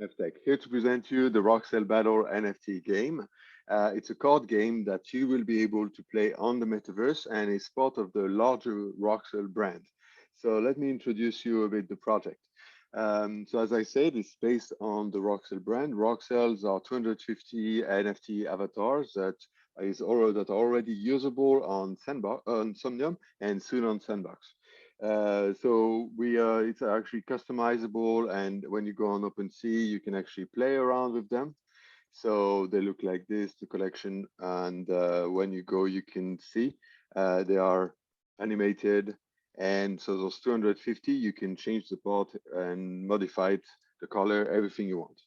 NFTech, here to present you the Roxel Battle NFT game. It's a card game that you will be able to play on the metaverse and is part of the larger Roxel brand. So let me introduce you a bit the project. So as I said, it's based on the Roxel brand. Roxels are 250 NFT avatars that are already usable on Sandbox, on Somnium, and soon on Sandbox. It's actually customizable, and when you go on OpenSea, you can actually play around with them. So they look like this, the collection, and when you go, you can see they are animated. And so those 250, you can change the part and modify it, the color, everything you want.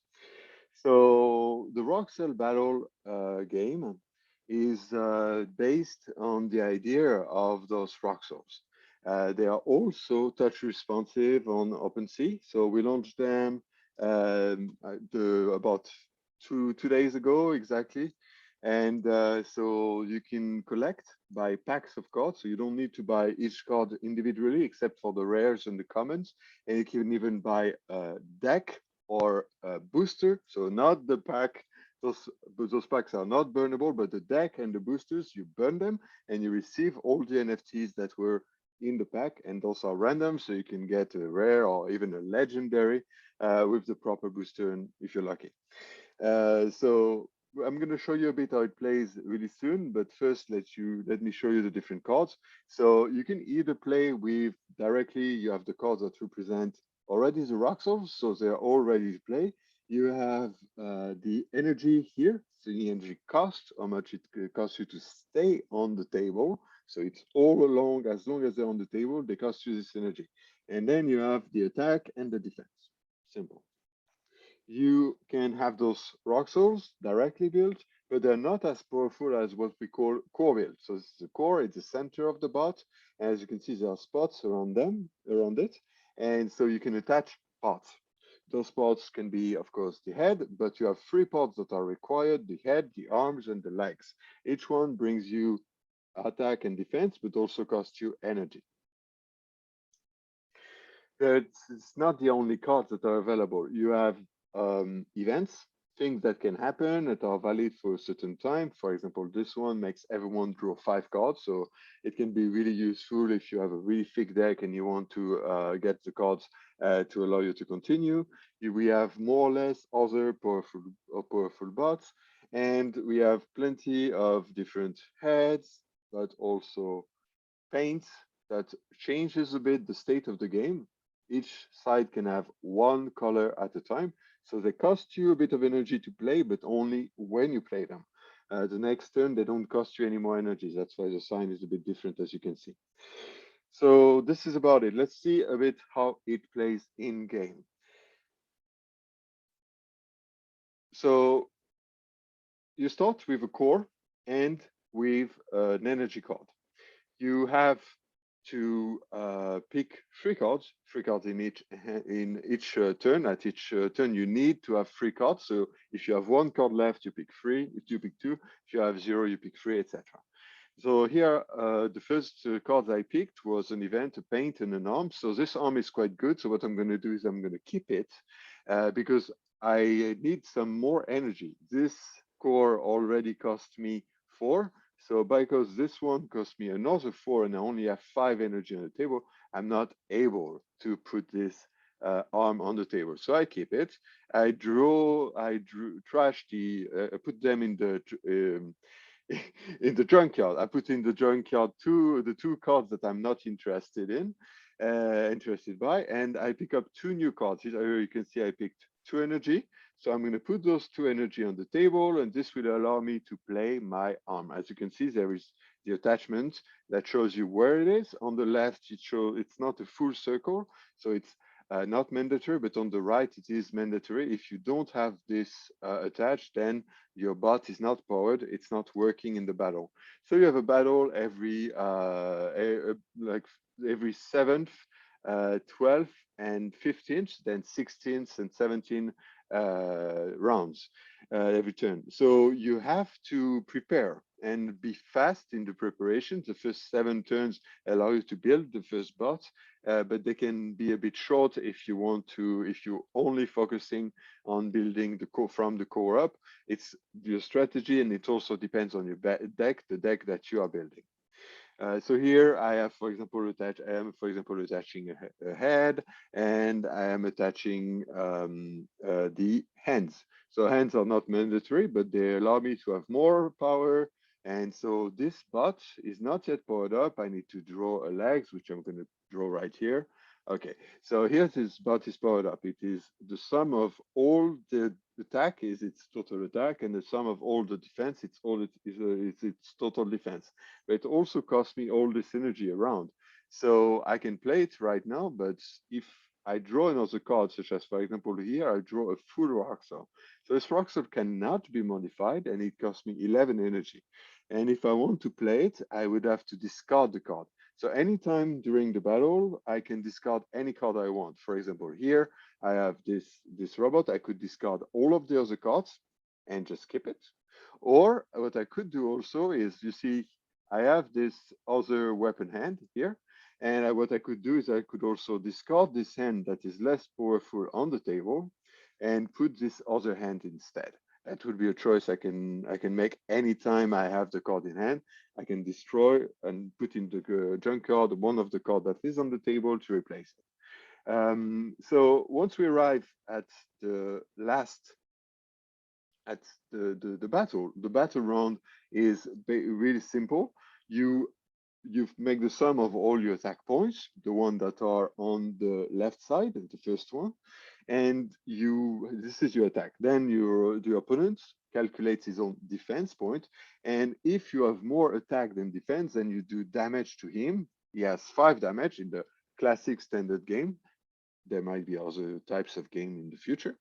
So the Roxel Battle game is based on the idea of those Roxels. They are also touch responsive on OpenSea. So we launched them about two days ago exactly. And so you can collect by packs of cards. So you don't need to buy each card individually, except for the rares and the commons. And you can even buy a deck or a booster. So not the pack. Those packs are not burnable, but the deck and the boosters, you burn them and you receive all the NFTs that were in the pack. And those are random, so you can get a rare or even a legendary with the proper booster, and if you're lucky. So I'm going to show you a bit how it plays really soon, but first let me show you the different cards. So you can either play with directly, you have the cards that represent already the Roxels, so they're all ready to play. You have the energy here, so the energy cost, how much it costs you to stay on the table. So it's all along, as long as they're on the table, they cost you this energy. And then you have the attack and the defense. Simple. You can have those Roxels directly built, but they're not as powerful as what we call core build. So this is the core, it's the center of the bot. As you can see, there are spots around it. And so you can attach parts. Those parts can be, of course, the head, but you have three parts that are required: the head, the arms, and the legs. Each one brings you attack and defense, but also costs you energy. It's not the only cards that are available. You have events, things that can happen that are valid for a certain time. For example, this one makes everyone draw 5 cards, so it can be really useful if you have a really thick deck and you want to get the cards to allow you to continue. We have more or less other powerful bots, and we have plenty of different heads, but also paints that changes a bit the state of the game. Each side can have one color at a time, so they cost you a bit of energy to play, but only when you play them. The next turn, they don't cost you any more energy. That's why the sign is a bit different, as you can see. So this is about it. Let's see a bit how it plays in game. So you start with a core and with an energy card. You have to pick 3 cards in each turn. At each turn, you need to have 3 cards. So if you have 1 card left, you pick 3. If you pick 2, if you have 0, you pick 3, etc. So here, the first cards I picked was an event, a paint, and an arm. So this arm is quite good. So what I'm going to do is I'm going to keep it because I need some more energy. This core already cost me 4. So because this one cost me another 4 and I only have 5 energy on the table, I'm not able to put this arm on the table. So I keep it. Trash I put them in the in the junkyard. I put in the junkyard the 2 cards that I'm not interested by, and I pick up 2 new cards. Here you can see I picked 2 energy. So I'm going to put those 2 energy on the table, and this will allow me to play my arm. As you can see, there is the attachment that shows you where it is. On the left, it's not a full circle, so it's not mandatory, but on the right, it is mandatory. If you don't have this attached, then your bot is not powered. It's not working in the battle. So you have a battle like every 7th, 12th, and 15th, then 16th and 17th rounds every turn. So you have to prepare and be fast in the preparation. The first 7 turns allow you to build the first bot, but they can be a bit short if you want to, if you're only focusing on building the core from the core up. It's your strategy, and it also depends on your deck, the deck that you are building. So here I have, for example, attaching a head, and I am attaching the hands. So hands are not mandatory, but they allow me to have more power. And so this bot is not yet powered up. I need to draw a legs, which I'm going to draw right here. Okay, so here's this bot is powered up. It is the sum of all the attack is its total attack, and the sum of all the defense, it's all it is, it's its total defense. But it also costs me all this energy around. So I can play it right now, but if I draw another card, such as, for example, here, I draw a full Roxel. So this Roxel cannot be modified, and it costs me 11 energy. And if I want to play it, I would have to discard the card. So anytime during the battle, I can discard any card I want. For example, here, I have this robot. I could discard all of the other cards and just skip it. Or what I could do also is, you see, I have this other weapon hand here. And what I could do is I could also discard this hand that is less powerful on the table and put this other hand instead. That would be a choice I can make anytime I have the card in hand. I can destroy and put in the junk card one of the card that is on the table to replace it. So once we arrive at the last at the battle round is really simple. You make the sum of all your attack points, the one that are on the left side, the first one, and this is your attack. Then the opponent calculates his own defense point, and if you have more attack than defense, then you do damage to him. He has 5 damage in the classic standard game. There might be other types of game in the future.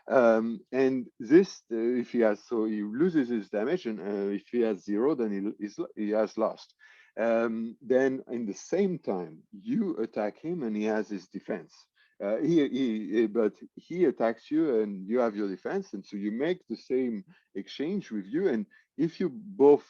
And this, if he has, so he loses his damage, and if he has 0, then he has lost. Then in the same time, you attack him, and he has his defense. But he attacks you, and you have your defense, and so you make the same exchange with you. And if you both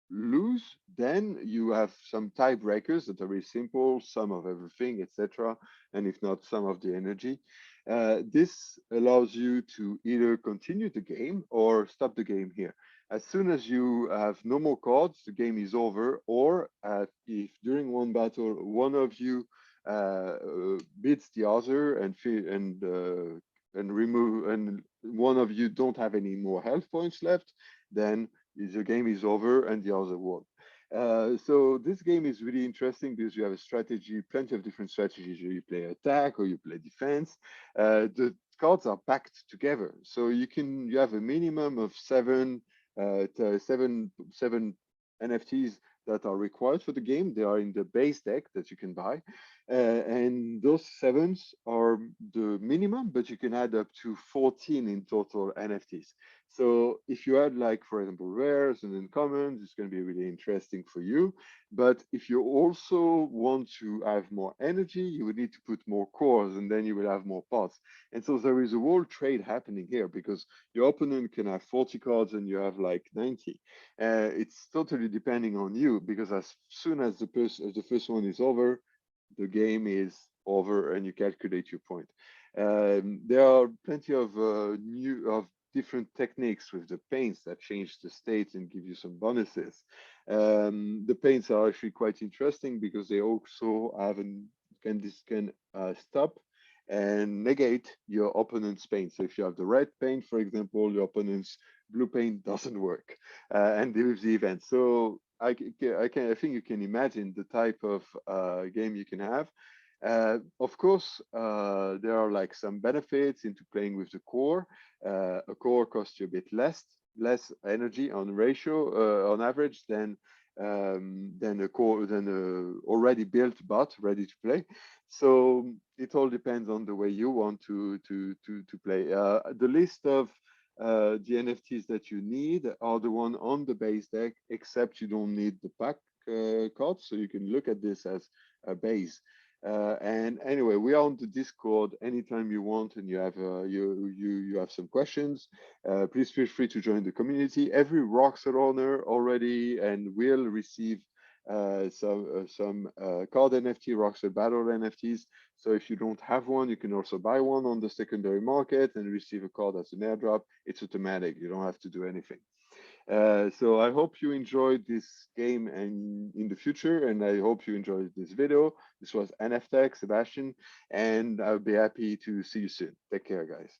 lose, then you have some tiebreakers that are very simple, sum of everything, etc. And if not, sum of the energy. This allows you to either continue the game or stop the game here. As soon as you have no more cards, the game is over. Or if during one battle one of you beats the other and remove, and one of you don't have any more health points left, then the game is over and the other won. So this game is really interesting because you have a strategy, plenty of different strategies. You play attack or you play defense. The cards are packed together, so you have a minimum of seven NFTs that are required for the game. They are in the base deck that you can buy. And those 7s are the minimum, but you can add up to 14 in total NFTs. So if you add, like, for example, rares and uncommons, it's going to be really interesting for you. But if you also want to have more energy, you would need to put more cores, and then you will have more pots. And so there is a whole trade happening here, because your opponent can have 40 cards and you have like 90. It's totally depending on you, because as soon as the first one is over, the game is over and you calculate your point. There are plenty of different techniques with the paints that change the state and give you some bonuses. The paints are actually quite interesting because they also can stop and negate your opponent's paint. So if you have the red paint, for example, your opponent's blue paint doesn't work, and leaves the event. So I think you can imagine the type of game you can have. Of course, there are like some benefits into playing with the core. A core costs you a bit less energy on ratio on average than a already built bot ready to play. So it all depends on the way you want to play. The list of the NFTs that you need are the one on the base deck, except you don't need the pack cards, so you can look at this as a base. And anyway, we are on the Discord anytime you want, and you have you have some questions. Please feel free to join the community. Every Roxel owner already and will receive some card NFT, Roxel Battle NFTs. So if you don't have one, you can also buy one on the secondary market and receive a card as an airdrop. It's automatic. You don't have to do anything. So I hope you enjoyed this game and in the future, and I hope you enjoyed this video. This was NFTech, Sebastian, and I'll be happy to see you soon. Take care, guys.